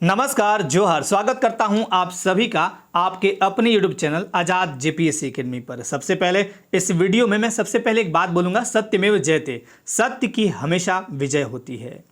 नमस्कार, जोहर। स्वागत करता हूं आप सभी का आपके अपने यूट्यूब चैनल आजाद जेपीएससी एकेडमी पर। सबसे पहले इस वीडियो में मैं सबसे पहले एक बात बोलूंगा, सत्यमेव जयते, सत्य की हमेशा विजय होती है।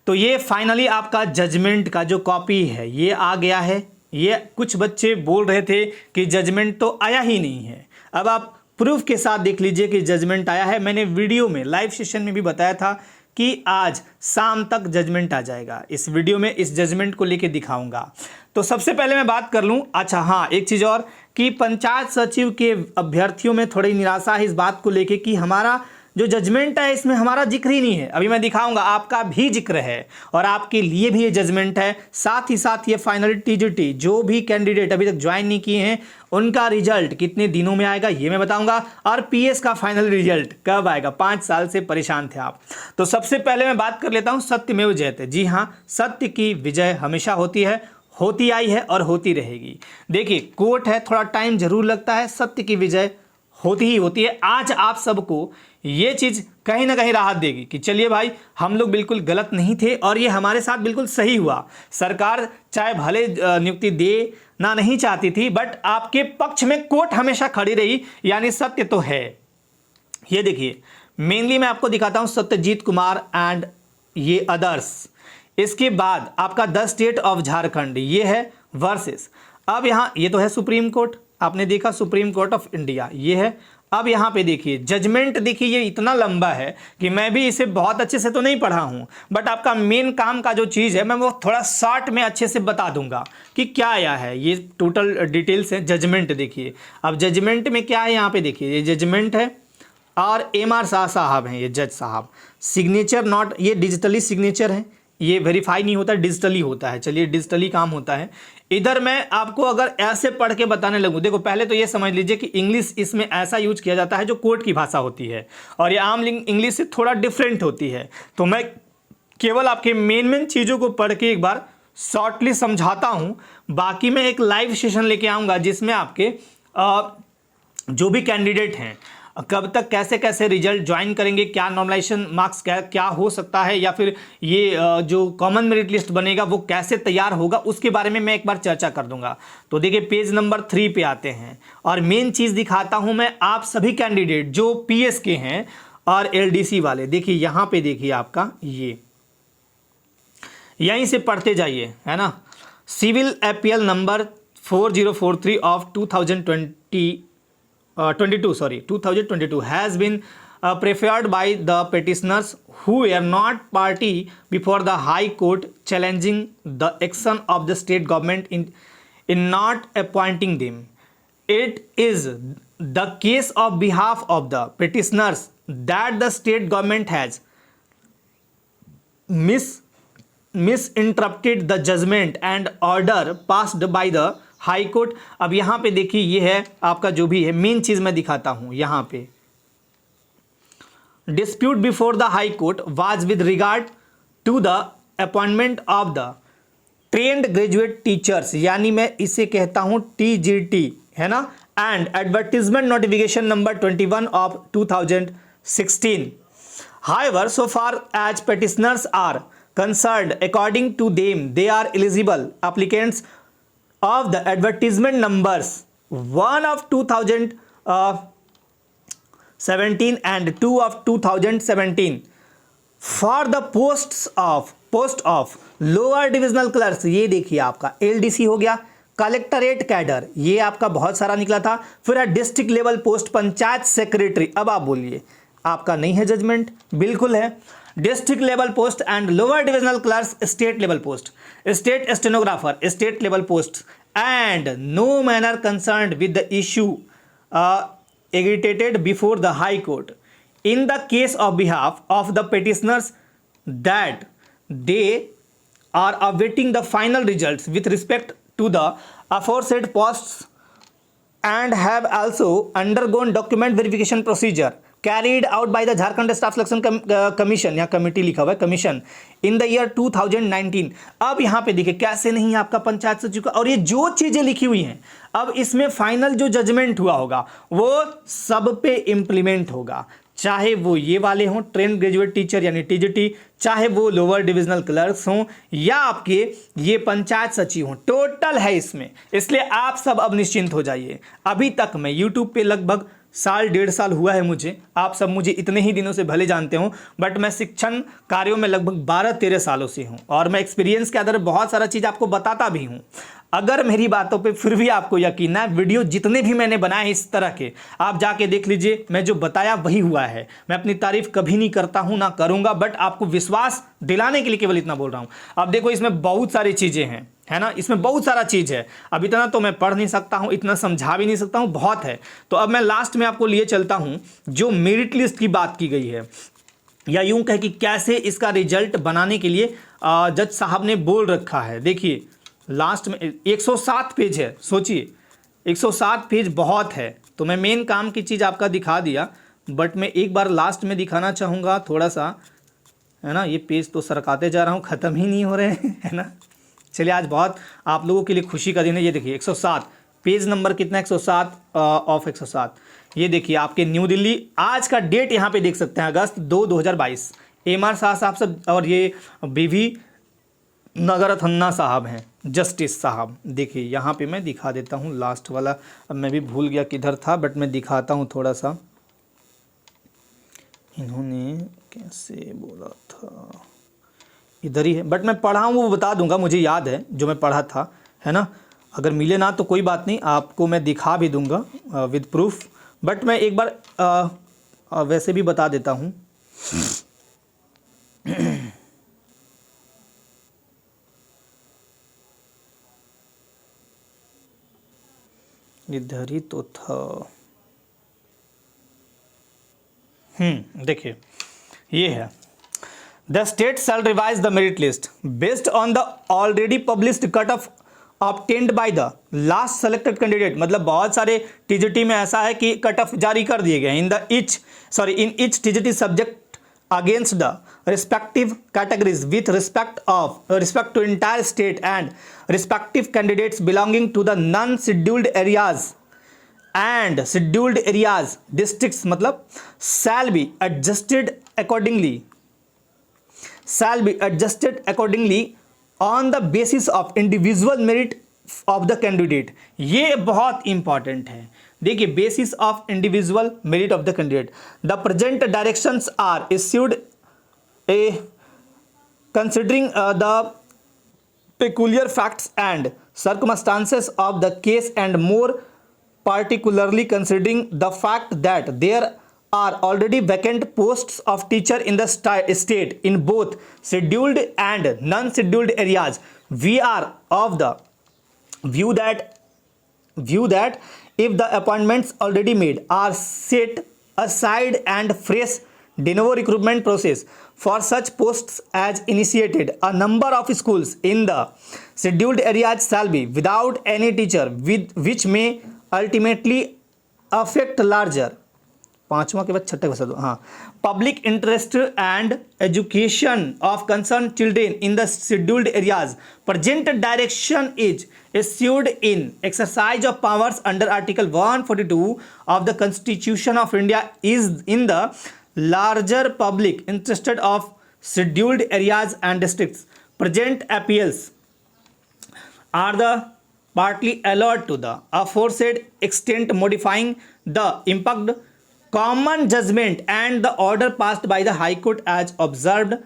तो ये फाइनली आपका जजमेंट का जो कॉपी है ये आ गया है। ये कुछ बच्चे बोल रहे थे कि जजमेंट तो आया ही नहीं है। अब आप प्रूफ के साथ देख लीजिए कि जजमेंट आया है। मैंने वीडियो में लाइव सेशन में भी बताया था कि आज शाम तक जजमेंट आ जाएगा। इस वीडियो में इस जजमेंट को लेके दिखाऊंगा। तो सबसे पहले मैं बात कर लूं, अच्छा हाँ, एक चीज़ और कि पंचायत सचिव के अभ्यर्थियों में थोड़ी निराशा है इस बात को लेके कि हमारा जो जजमेंट है इसमें हमारा जिक्र ही नहीं है। अभी मैं दिखाऊंगा, आपका भी जिक्र है और आपके लिए भी ये जजमेंट है। साथ ही साथ ये फाइनल टीजीटी जो भी कैंडिडेट अभी तक ज्वाइन नहीं किए हैं उनका रिजल्ट कितने दिनों में आएगा ये मैं बताऊंगा। और पीएस का फाइनल रिजल्ट कब आएगा, 5 साल से परेशान थे आप। तो सबसे पहले मैं बात कर लेता हूं सत्यमेव जयते। जी हाँ, सत्य की विजय हमेशा होती है, होती आई है और होती रहेगी। देखिए कोर्ट है, थोड़ा टाइम जरूर लगता है, सत्य की विजय होती ही होती है। आज आप सबको ये चीज़ कहीं ना कहीं राहत देगी कि चलिए भाई, हम लोग बिल्कुल गलत नहीं थे और ये हमारे साथ बिल्कुल सही हुआ। सरकार चाहे भले नियुक्ति दे ना नहीं चाहती थी, बट आपके पक्ष में कोर्ट हमेशा खड़ी रही, यानी सत्य तो है। ये देखिए, मेनली मैं आपको दिखाता हूं सत्यजीत कुमार एंड ये अदर्स। इसके बाद आपका द स्टेट ऑफ झारखंड ये है वर्सेस। अब यहाँ ये तो है सुप्रीम कोर्ट, आपने देखा सुप्रीम कोर्ट ऑफ इंडिया ये है। अब यहाँ पे देखिए जजमेंट, देखिए ये इतना लंबा है कि मैं भी इसे बहुत अच्छे से तो नहीं पढ़ा हूँ, बट आपका मेन काम का जो चीज़ है मैं वो थोड़ा शॉर्ट में अच्छे से बता दूंगा कि क्या आया है। ये टोटल डिटेल्स है। जजमेंट देखिए, अब जजमेंट में क्या है, यहाँ पे देखिए ये जजमेंट है और MR शाह साहब हैं, ये जज साहब। सिग्नेचर नॉट, ये डिजिटली सिग्नेचर है, ये वेरीफाई नहीं होता, डिजिटली होता है। चलिए डिजिटली काम होता है। इधर मैं आपको अगर ऐसे पढ़ के बताने लगूं, देखो पहले तो ये समझ लीजिए कि इंग्लिश इसमें ऐसा यूज किया जाता है जो कोर्ट की भाषा होती है और ये आम इंग्लिश से थोड़ा डिफरेंट होती है। तो मैं केवल आपके मेन चीज़ों को पढ़ के एक बार शॉर्टली समझाता हूँ। बाकी मैं एक लाइव सेशन लेके आऊँगा जिसमें आपके जो भी कैंडिडेट हैं कब तक कैसे कैसे रिजल्ट ज्वाइन करेंगे, क्या नॉर्मलाइजेशन मार्क्स क्या हो सकता है, या फिर ये जो कॉमन मेरिट लिस्ट बनेगा वो कैसे तैयार होगा, उसके बारे में मैं एक बार चर्चा कर दूंगा। तो देखिए पेज नंबर 3 पे आते हैं और मेन चीज़ दिखाता हूं मैं आप सभी कैंडिडेट जो पीएस के हैं और LDC वाले। देखिए यहाँ पे देखिए आपका ये यहीं से पढ़ते जाइए, है ना। Civil appeal number 4043 of 2022 has been preferred by the petitioners who were not party before the High Court challenging the action of the state government in not appointing them. It is the case of behalf of the petitioners that the state government has misinterpreted the judgment and order passed by the high court. अब यहाँ पे देखिए ये है आपका जो भी है मेन चीज़ मैं दिखाता हूँ। यहाँ पे dispute before the high court was with regard to the appointment of the trained graduate teachers, यानी मैं इसे कहता हूँ TGT, है ना, and advertisement notification number 21 of 2016। However, so far as petitioners are concerned, according to them, they are eligible applicants of the advertisement numbers 1 of 2017 and 2 of 2017 for the post of lower divisional clerks। ये देखिए आपका LDC हो गया, collectorate cadre ये आपका बहुत सारा निकला था, फिर district level post panchayat secretary. अब आप बोलिए आपका नहीं है जजमेंट, बिल्कुल है। District level post and lower divisional clerks, state level post, state stenographer, state level post and no manner concerned with the issue एग्रीटेटेड before the high court in the case of behalf of the petitioners that they are awaiting the final results with respect to the aforesaid posts and have also undergone document verification procedure carried out by the Jharkhand Staff Selection Commission, या committee लिखा हुआ है, commission, in the year 2019। अब यहाँ पे देखिए कैसे नहीं आपका पंचायत सचिव का, और ये जो चीज़ें लिखी हुई हैं अब इसमें फाइनल जो जजमेंट हुआ होगा वो सब पे इम्प्लीमेंट होगा। चाहे वो ये वाले हों ट्रेन ग्रेजुएट टीचर यानी टीजीटी, चाहे वो लोअर डिविजनल क्लर्क्स हों या आपके ये पंचायत सचिव हों, टोटल है इसमें। इसलिए आप सब अब निश्चिंत हो जाइए। अभी तक मैं यूट्यूब पे लगभग साल 1.5 साल हुआ है मुझे, आप सब मुझे इतने ही दिनों से भले जानते हो, बट मैं शिक्षण कार्यों में लगभग 12-13 सालों से हूँ और मैं एक्सपीरियंस के आधार पर बहुत सारा चीज़ आपको बताता भी हूँ। अगर मेरी बातों पे फिर भी आपको यकीन है, वीडियो जितने भी मैंने बनाए हैं इस तरह के, आप जाके देख लीजिए, मैं जो बताया वही हुआ है। मैं अपनी तारीफ कभी नहीं करता हूँ, ना करूँगा, बट आपको विश्वास दिलाने के लिए केवल इतना बोल रहा हूँ। अब देखो इसमें बहुत सारी चीज़ें हैं, है ना, इसमें बहुत सारा चीज़ है। अब इतना तो मैं पढ़ नहीं सकता हूँ, इतना समझा भी नहीं सकता हूँ, बहुत है। तो अब मैं लास्ट में आपको लिए चलता हूँ जो मेरिट लिस्ट की बात की गई है, या यूं कहे कि कैसे इसका रिजल्ट बनाने के लिए जज साहब ने बोल रखा है। देखिए लास्ट में 107 पेज है, सोचिए 107 पेज बहुत है। तो मैं मेन काम की चीज़ आपका दिखा दिया, बट मैं एक बार लास्ट में दिखाना चाहूँगा थोड़ा सा, है ना। ये पेज तो सरकाते जा रहा हूँ, ख़त्म ही नहीं हो रहे हैं, है ना। चलिए आज बहुत आप लोगों के लिए खुशी का दिन है। ये देखिए 107 पेज नंबर कितना, 107 ऑफ 107। ये देखिए आपके न्यू दिल्ली, आज का डेट यहाँ पे देख सकते हैं, अगस्त 2, 2022। एम.आर. शाह साहब सब, और ये बीवी नगरथन्ना साहब हैं, जस्टिस साहब। देखिए यहाँ पे मैं दिखा देता हूँ लास्ट वाला, अब मैं भी भूल गया किधर था, बट मैं दिखाता हूँ थोड़ा सा। इन्होंने कैसे बोला था, इधर ही है, बट मैं पढ़ा हूँ वो बता दूंगा, मुझे याद है जो मैं पढ़ा था, है ना। अगर मिले ना तो कोई बात नहीं, आपको मैं दिखा भी दूंगा विद प्रूफ, बट मैं एक बार वैसे भी बता देता हूँ। इधर ही तो था। देखिए ये है, The state shall revise the merit list based on the already published cutoff obtained by the last selected candidate। मतलब बहुत सारे टीजीटी में ऐसा है कि कट ऑफ जारी कर दिए गए in each TGT subject against the respective categories with respect to entire state and respective candidates belonging to the non-scheduled areas and scheduled areas districts मतलब shall be adjusted accordingly on the basis of individual merit of the candidate। ये बहुत important है। देखिए basis of individual merit of the candidate, the present directions are issued considering the peculiar facts and circumstances of the case and more particularly considering the fact that there are already vacant posts of teacher in the state in both scheduled and non-scheduled areas, we are of the view that if the appointments already made are set aside and fresh de novo recruitment process for such posts as initiated, a number of schools in the scheduled areas shall be without any teacher, which may ultimately affect larger, पांचवा के बाद छठे बसा दो, हाँ, public interest and education of concern children in the scheduled areas. Present direction is issued in exercise of powers under Article 142 of the Constitution of India is in the larger public interest of scheduled areas and districts. Present appeals are the partly allied to the aforesaid extent, modifying the impact common judgment and the order passed by the High Court as observed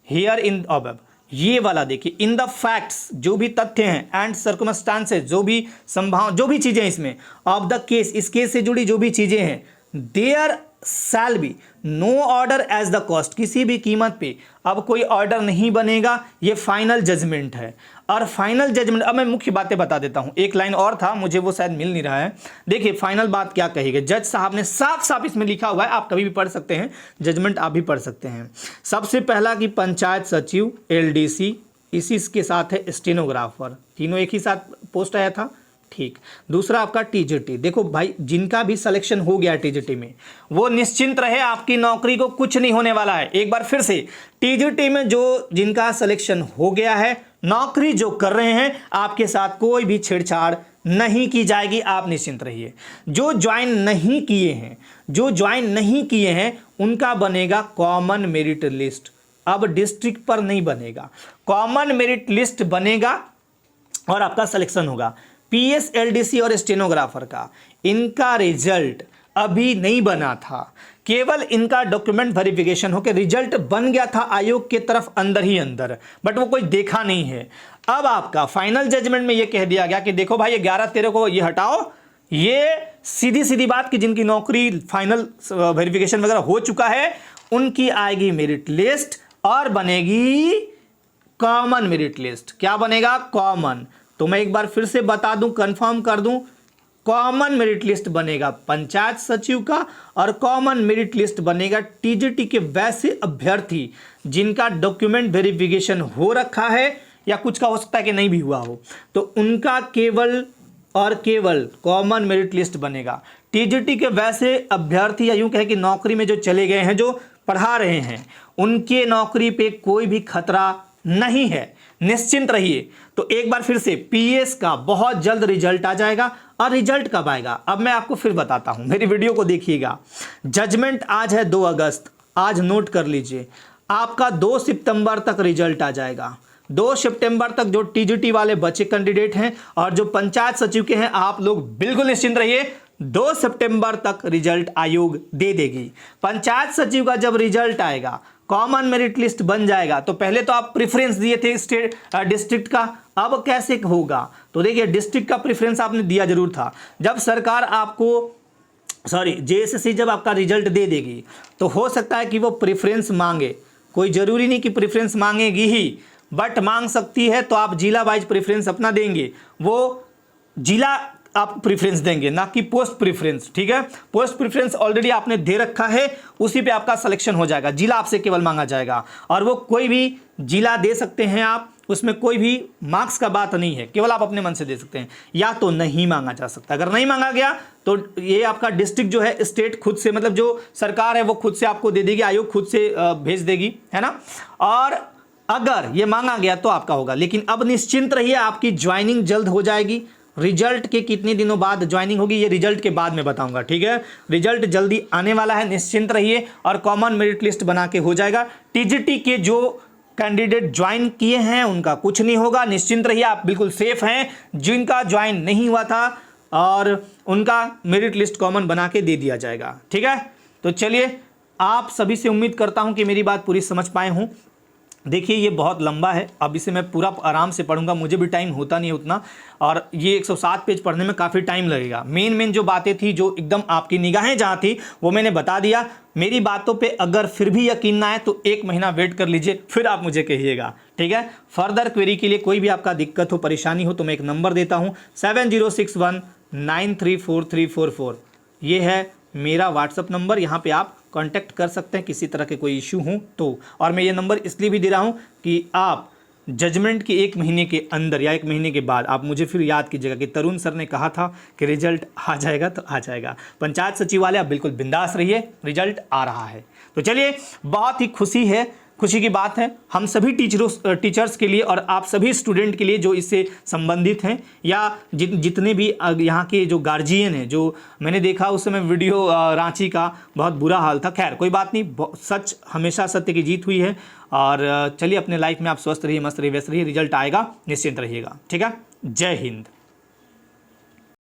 here in above। ये वाला देखिए, in the facts जो भी तथ्य हैं and circumstances जो भी संभावना जो भी चीज़ें इसमें ऑफ द केस, इस केस से जुड़ी जो भी चीज़ें हैं, there shall be no order as the cost, किसी भी कीमत पे अब कोई ऑर्डर नहीं बनेगा। ये फाइनल जजमेंट है और फाइनल जजमेंट, अब मैं मुख्य बातें बता देता हूं। एक लाइन और था, मुझे वो शायद मिल नहीं रहा है। देखिए फाइनल बात क्या कही गई, जज साहब ने साफ साफ इसमें लिखा हुआ है, आप कभी भी पढ़ सकते हैं, जजमेंट आप भी पढ़ सकते हैं। सबसे पहला कि पंचायत सचिव, एलडीसी, इसी के साथ है स्टेनोग्राफर, तीनों एक ही साथ पोस्ट आया था, ठीक। दूसरा आपका टीजीटी, देखो भाई जिनका भी सिलेक्शन हो गया टीजीटी में वो निश्चिंत रहे, आपकी नौकरी को कुछ नहीं होने वाला है। एक बार फिर से टीजीटी में जो जिनका सिलेक्शन हो गया है, नौकरी जो कर रहे हैं, आपके साथ कोई भी छेड़छाड़ नहीं की जाएगी, आप निश्चिंत रहिए। जो ज्वाइन नहीं किए हैं उनका बनेगा कॉमन मेरिट लिस्ट। अब डिस्ट्रिक्ट पर नहीं बनेगा, कॉमन मेरिट लिस्ट बनेगा और आपका सिलेक्शन होगा। पीएस, एलडीसी और स्टेनोग्राफर का इनका रिजल्ट अभी नहीं बना था, केवल इनका डॉक्यूमेंट वेरिफिकेशन होकर रिजल्ट बन गया था आयोग के तरफ अंदर ही अंदर, बट वो कोई देखा नहीं है। अब आपका फाइनल जजमेंट में ये कह दिया गया कि देखो भाई 11-13 को ये हटाओ, ये सीधी सीधी बात कि जिनकी नौकरी फाइनल वेरिफिकेशन वगैरह हो चुका है उनकी आएगी मेरिट लिस्ट और बनेगी कॉमन मेरिट लिस्ट। क्या बनेगा? कॉमन। तो मैं एक बार फिर से बता दूं, कंफर्म कर दूं, कॉमन मेरिट लिस्ट बनेगा पंचायत सचिव का और कॉमन मेरिट लिस्ट बनेगा टीजीटी के वैसे अभ्यर्थी जिनका डॉक्यूमेंट वेरिफिकेशन हो रखा है या कुछ का हो सकता है कि नहीं भी हुआ हो, तो उनका केवल और केवल कॉमन मेरिट लिस्ट बनेगा। टीजीटी के वैसे अभ्यर्थी या यूं कहें कि नौकरी में जो चले गए हैं, जो पढ़ा रहे हैं, उनके नौकरी पे कोई भी खतरा नहीं है, निश्चिंत रहिए। तो एक बार फिर से पीएस का बहुत जल्द रिजल्ट आ जाएगा। और रिजल्ट कब आएगा अब मैं आपको फिर बताता हूं, मेरी वीडियो को देखिएगा। जजमेंट आज है 2 अगस्त, आज नोट कर लीजिए, आपका 2 सितंबर तक रिजल्ट आ जाएगा। 2 सितंबर तक जो टीजीटी वाले बचे कैंडिडेट हैं और जो पंचायत सचिव के हैं, आप लोग बिल्कुल निश्चिंत रहिए, 2 सितंबर तक रिजल्ट आयोग दे देगी। पंचायत सचिव का जब रिजल्ट आएगा, कॉमन मेरिट लिस्ट बन जाएगा, तो पहले तो आप प्रेफरेंस दिए थे स्टेट डिस्ट्रिक्ट का, अब कैसे होगा? तो देखिए डिस्ट्रिक्ट का प्रेफरेंस आपने दिया जरूर था। जब सरकार आपको जेएसएससी जब आपका रिजल्ट दे देगी तो हो सकता है कि वो प्रेफरेंस मांगे, कोई जरूरी नहीं कि प्रेफरेंस मांगेगी ही, बट मांग सकती है। तो आप जिला वाइज प्रेफरेंस अपना देंगे, वो जिला आप प्रेफरेंस देंगे, ना कि पोस्ट प्रेफरेंस। ठीक है, पोस्ट प्रेफरेंस ऑलरेडी आपने दे रखा है, उसी पे आपका सिलेक्शन हो जाएगा। जिला आपसे केवल मांगा जाएगा और वो कोई भी जिला दे सकते हैं आप, उसमें कोई भी मार्क्स का बात नहीं है, केवल आप अपने मन से दे सकते हैं, या तो नहीं मांगा जा सकता। अगर नहीं मांगा गया तो ये आपका डिस्ट्रिक्ट जो है स्टेट खुद से, मतलब जो सरकार है वो खुद से आपको दे देगी, आयोग खुद से भेज देगी, है ना। और अगर ये मांगा गया तो आपका होगा। लेकिन अब निश्चिंत रहिए, आपकी ज्वाइनिंग जल्द हो जाएगी। रिजल्ट के कितने दिनों बाद ज्वाइनिंग होगी ये रिजल्ट के बाद में बताऊंगा, ठीक है। रिजल्ट जल्दी आने वाला है, निश्चिंत रहिए, और कॉमन मेरिट लिस्ट बना के हो जाएगा। टीजीटी के जो कैंडिडेट ज्वाइन किए हैं उनका कुछ नहीं होगा, निश्चिंत रहिए, आप बिल्कुल सेफ हैं। जिनका ज्वाइन नहीं हुआ था और उनका मेरिट लिस्ट कॉमन बना के दे दिया जाएगा, ठीक है। तो चलिए, आप सभी से उम्मीद करता हूं कि मेरी बात पूरी समझ पाए हूं। देखिए ये बहुत लंबा है, अब इसे मैं पूरा आराम से पढ़ूंगा, मुझे भी टाइम होता नहीं है उतना, और ये 107 पेज पढ़ने में काफ़ी टाइम लगेगा। मेन जो बातें थी, जो एकदम आपकी निगाहें जहाँ थी, वो मैंने बता दिया। मेरी बातों पे अगर फिर भी यकीन ना आए तो 1 महीना वेट कर लीजिए, फिर आप मुझे कहिएगा, ठीक है। फर्दर क्वेरी के लिए कोई भी आपका दिक्कत हो, परेशानी हो, तो मैं एक नंबर देता हूँ 7061934344। ये है मेरा व्हाट्सअप नंबर, यहाँ पे आप कांटेक्ट कर सकते हैं किसी तरह के कोई इशू हो तो। और मैं ये नंबर इसलिए भी दे रहा हूँ कि आप जजमेंट के 1 महीने के अंदर या 1 महीने के बाद आप मुझे फिर याद कीजिएगा कि तरुण सर ने कहा था कि रिजल्ट आ जाएगा, तो आ जाएगा। पंचायत सचिव वाले आप बिल्कुल बिंदास रहिए, रिजल्ट आ रहा है। तो चलिए, बहुत ही खुशी की बात है हम सभी टीचर्स के लिए और आप सभी स्टूडेंट के लिए जो इससे संबंधित हैं, या जितने भी यहाँ के जो गार्जियन हैं। जो मैंने देखा उस समय वीडियो रांची का, बहुत बुरा हाल था। खैर कोई बात नहीं, सच हमेशा सत्य की जीत हुई है। और चलिए, अपने लाइफ में आप स्वस्थ रहिए, मस्त रहिए, व्यस्त रहिए, रिजल्ट आएगा, निश्चिंत रहिएगा, ठीक है। जय हिंद।